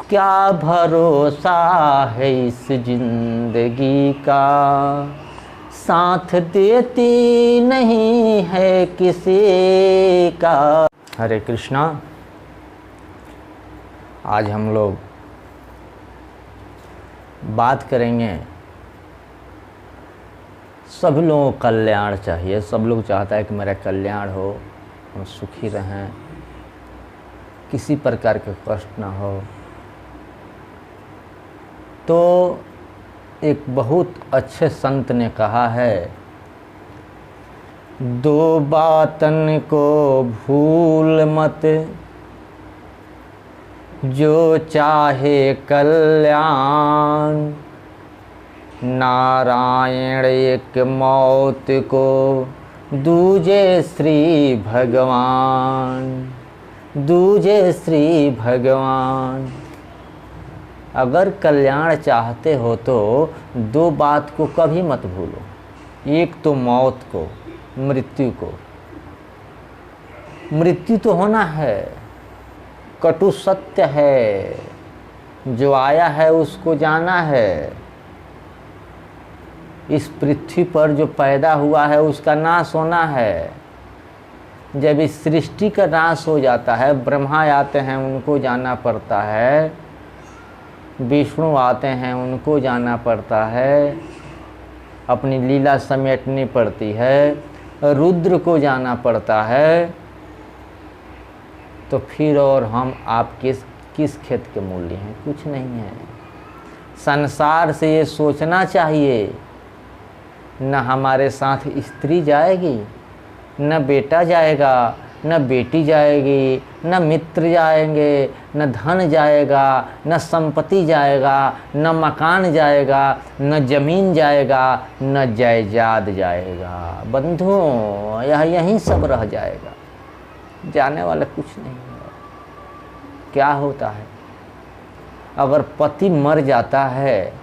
क्या भरोसा है इस जिंदगी का, साथ देती नहीं है किसी का। हरे कृष्णा। आज हम लोग बात करेंगे, सभी लोगों को कल्याण चाहिए। सब लोग चाहता है कि मेरा कल्याण हो, हम सुखी रहें, किसी प्रकार के कष्ट ना हो। तो एक बहुत अच्छे संत ने कहा है, दो बातन को भूल मत, जो चाहे कल्याण। नारायण एक मौत को, दूजे श्री भगवान, दूजे श्री भगवान। अगर कल्याण चाहते हो तो दो बात को कभी मत भूलो। एक तो मौत को, मृत्यु को। मृत्यु तो होना है, कटु सत्य है। जो आया है उसको जाना है। इस पृथ्वी पर जो पैदा हुआ है उसका नाश होना है। जब इस सृष्टि का नाश हो जाता है, ब्रह्मा आते हैं उनको जाना पड़ता है, विष्णु आते हैं उनको जाना पड़ता है, अपनी लीला समेटनी पड़ती है, रुद्र को जाना पड़ता है। तो फिर और हम आप किस खेत के मूल्य हैं? कुछ नहीं है। संसार से ये सोचना चाहिए, न हमारे साथ स्त्री जाएगी, न बेटा जाएगा, न बेटी जाएगी, न मित्र जाएंगे, न धन जाएगा, न संपत्ति जाएगा, न मकान जाएगा, न जमीन जाएगा, न जायदाद जाएगा। बंधुओं, यहीं सब रह जाएगा, जाने वाला कुछ नहीं है। क्या होता है अगर पति मर जाता है,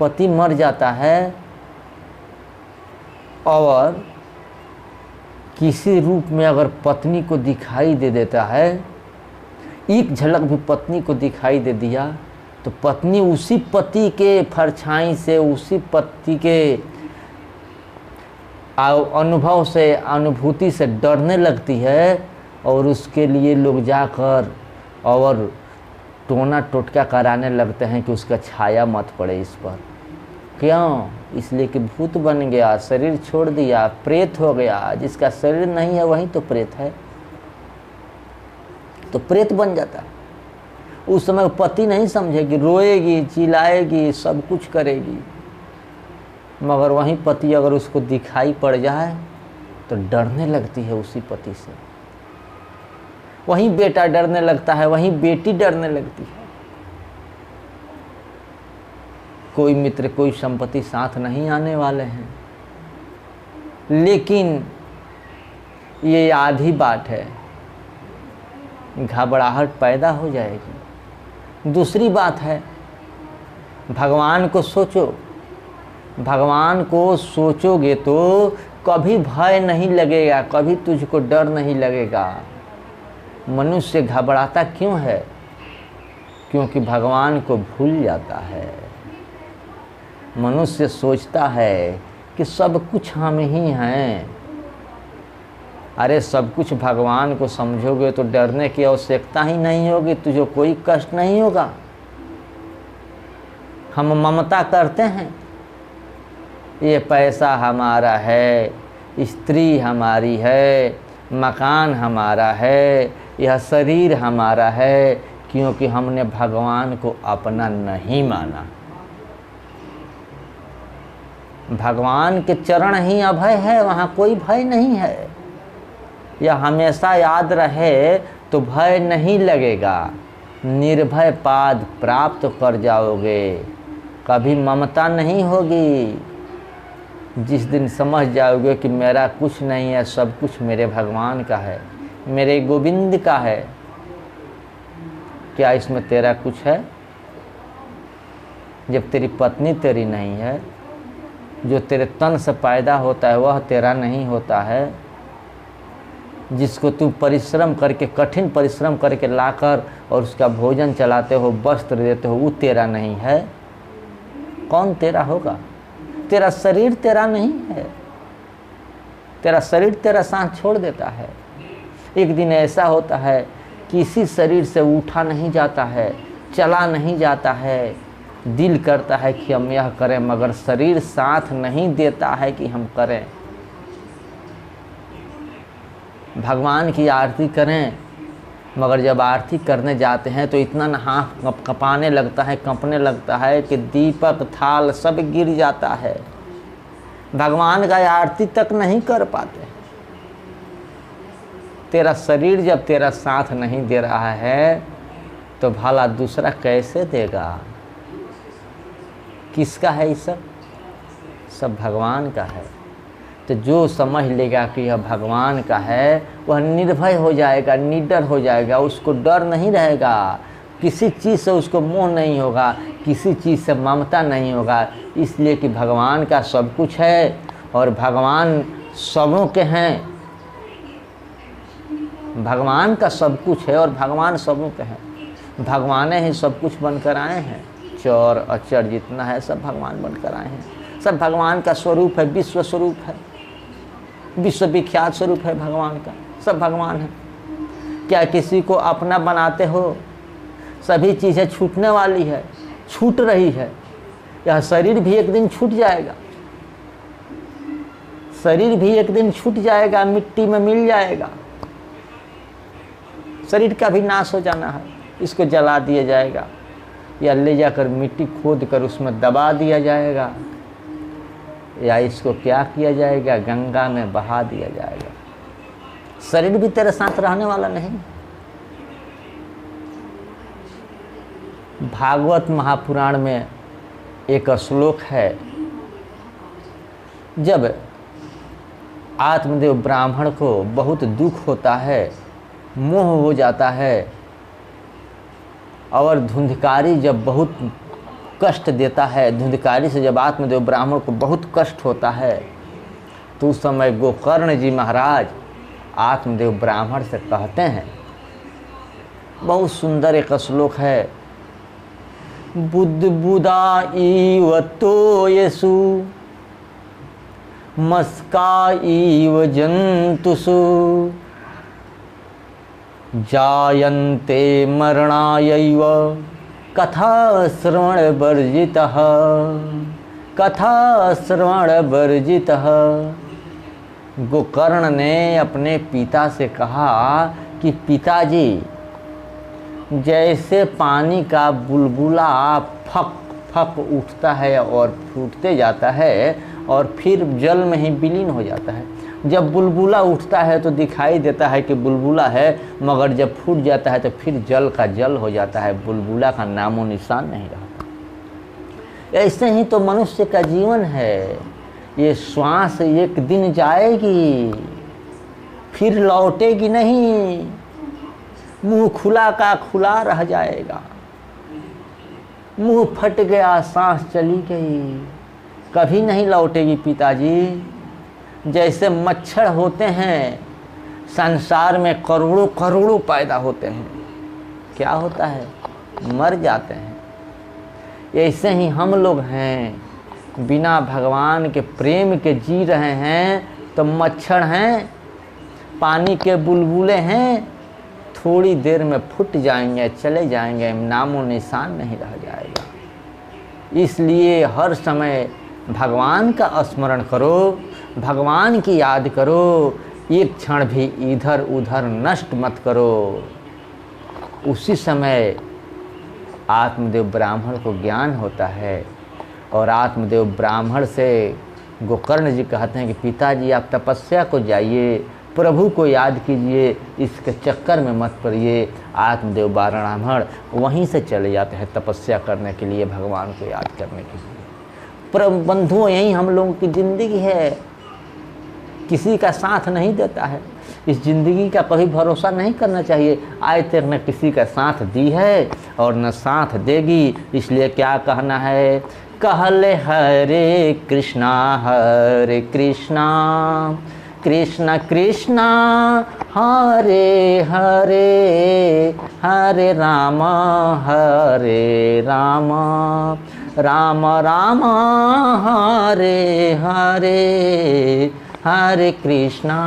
पति मर जाता है और किसी रूप में अगर पत्नी को दिखाई दे देता है, एक झलक भी पत्नी को दिखाई दे दिया, तो पत्नी उसी पति के परछाई से, उसी पति के अनुभव से, अनुभूति से डरने लगती है और उसके लिए लोग जाकर और टोना टोटका कराने लगते हैं कि उसका छाया मत पड़े इस पर। क्यों? इसलिए कि भूत बन गया, शरीर छोड़ दिया, प्रेत हो गया। जिसका शरीर नहीं है वही तो प्रेत है, तो प्रेत बन जाता है। उस समय पति नहीं समझेगी, रोएगी, चिल्लाएगी, सब कुछ करेगी, मगर वहीं पति अगर उसको दिखाई पड़ जाए तो डरने लगती है उसी पति से। वहीं बेटा डरने लगता है, वहीं बेटी डरने लगती है। कोई मित्र, कोई संपत्ति साथ नहीं आने वाले हैं, लेकिन ये आधी बात है, घबराहट पैदा हो जाएगी। दूसरी बात है, भगवान को सोचो। भगवान को सोचोगे तो कभी भय नहीं लगेगा, कभी तुझको डर नहीं लगेगा। मनुष्य घबराता क्यों है? क्योंकि भगवान को भूल जाता है। मनुष्य सोचता है कि सब कुछ हम ही हैं। अरे सब कुछ भगवान को समझोगे तो डरने की आवश्यकता ही नहीं होगी, तुझे कोई कष्ट नहीं होगा। हम ममता करते हैं, ये पैसा हमारा है, स्त्री हमारी है, मकान हमारा है, यह शरीर हमारा है, क्योंकि हमने भगवान को अपना नहीं माना। भगवान के चरण ही अभय है, वहाँ कोई भय नहीं है। यह हमेशा याद रहे तो भय नहीं लगेगा, निर्भय पाद प्राप्त कर जाओगे, कभी ममता नहीं होगी। जिस दिन समझ जाओगे कि मेरा कुछ नहीं है, सब कुछ मेरे भगवान का है, मेरे गोविंद का है, क्या इसमें तेरा कुछ है? जब तेरी पत्नी तेरी नहीं है, जो तेरे तन से पैदा होता है वह तेरा नहीं होता है, जिसको तू परिश्रम करके, कठिन परिश्रम करके लाकर और उसका भोजन चलाते हो, वस्त्र देते हो, वो तेरा नहीं है, कौन तेरा होगा? तेरा शरीर तेरा नहीं है, तेरा शरीर तेरा साथ छोड़ देता है। एक दिन ऐसा होता है कि इसी शरीर से उठा नहीं जाता है, चला नहीं जाता है, दिल करता है कि हम यह करें, मगर शरीर साथ नहीं देता है कि हम करें। भगवान की आरती करें, मगर जब आरती करने जाते हैं तो इतना हाथ कँपाने लगता है, कंपने लगता है कि दीपक थाल सब गिर जाता है। भगवान का आरती तक नहीं कर पाते। तेरा शरीर जब तेरा साथ नहीं दे रहा है तो भला दूसरा कैसे देगा? किसका है ये सब? सब भगवान का है। तो जो समझ लेगा कि यह भगवान का है, वह निर्भय हो जाएगा, निडर हो जाएगा, उसको डर नहीं रहेगा, किसी चीज़ से उसको मोह नहीं होगा, किसी चीज़ से ममता नहीं होगा, इसलिए कि भगवान का सब कुछ है और भगवान सबों के हैं। भगवान का सब कुछ है और भगवान सबों के हैं। भगवाने ही सब कुछ बनकर आए हैं। चौर अचर जितना है सब भगवान बनकर आए हैं। सब भगवान का स्वरूप है, विश्व स्वरूप है, विश्व विख्यात स्वरूप है भगवान का। सब भगवान है। क्या किसी को अपना बनाते हो? सभी चीज़ें छूटने वाली है, छूट रही है। यह शरीर भी एक दिन छूट जाएगा, शरीर भी एक दिन छूट जाएगा, मिट्टी में मिल जाएगा। शरीर का भी नाश हो जाना है, इसको जला दिया जाएगा या ले जाकर मिट्टी खोद कर उसमें दबा दिया जाएगा या इसको क्या किया जाएगा, गंगा में बहा दिया जाएगा। शरीर भी तेरे साथ रहने वाला नहीं। भागवत महापुराण में एक श्लोक है, जब आत्मदेव ब्राह्मण को बहुत दुख होता है, मोह हो जाता है और धुंधकारी जब बहुत कष्ट देता है, धुंधकारी से जब आत्मदेव ब्राह्मण को बहुत कष्ट होता है, तो उस समय गोकर्ण जी महाराज आत्मदेव ब्राह्मण से कहते हैं, बहुत सुंदर एक श्लोक है, बुद्ध इव तो येसु मस्का इव जंतुषु जायन्ते मरणायैव कथा श्रवण वर्जितः, कथा श्रवण वर्जितः। गोकर्ण ने अपने पिता से कहा कि पिताजी, जैसे पानी का बुलबुला फक फक उठता है और फूटते जाता है और फिर जल में ही विलीन हो जाता है। जब बुलबुला उठता है तो दिखाई देता है कि बुलबुला है, मगर जब फूट जाता है तो फिर जल का जल हो जाता है, बुलबुला का नामो निशान नहीं रहता। ऐसे ही तो मनुष्य का जीवन है। ये श्वास एक दिन जाएगी, फिर लौटेगी नहीं, मुंह खुला का खुला रह जाएगा। मुंह फट गया, सांस चली गई, कभी नहीं लौटेगी पिताजी। जैसे मच्छर होते हैं, संसार में करोड़ों करोड़ों पैदा होते हैं, क्या होता है? मर जाते हैं। ऐसे ही हम लोग हैं, बिना भगवान के प्रेम के जी रहे हैं तो मच्छर हैं, पानी के बुलबुले हैं, थोड़ी देर में फूट जाएंगे, चले जाएंगे, नामो निशान नहीं रह जाएगा। इसलिए हर समय भगवान का स्मरण करो, भगवान की याद करो, एक क्षण भी इधर उधर नष्ट मत करो। उसी समय आत्मदेव ब्राह्मण को ज्ञान होता है और आत्मदेव ब्राह्मण से गोकर्ण जी कहते हैं कि पिताजी आप तपस्या को जाइए, प्रभु को याद कीजिए, इसके चक्कर में मत पड़िए। आत्मदेव ब्राह्मण वहीं से चले जाते हैं तपस्या करने के लिए, भगवान को याद करने के लिए। पर बंधुओं, यही हम लोगों की ज़िंदगी है, किसी का साथ नहीं देता है। इस ज़िंदगी का कभी भरोसा नहीं करना चाहिए। आज तक न किसी का साथ दी है और न साथ देगी। इसलिए क्या कहना है, कहले हरे कृष्णा कृष्ण कृष्ण हरे हरे, हरे राम राम राम हरे हरे, हरे कृष्णा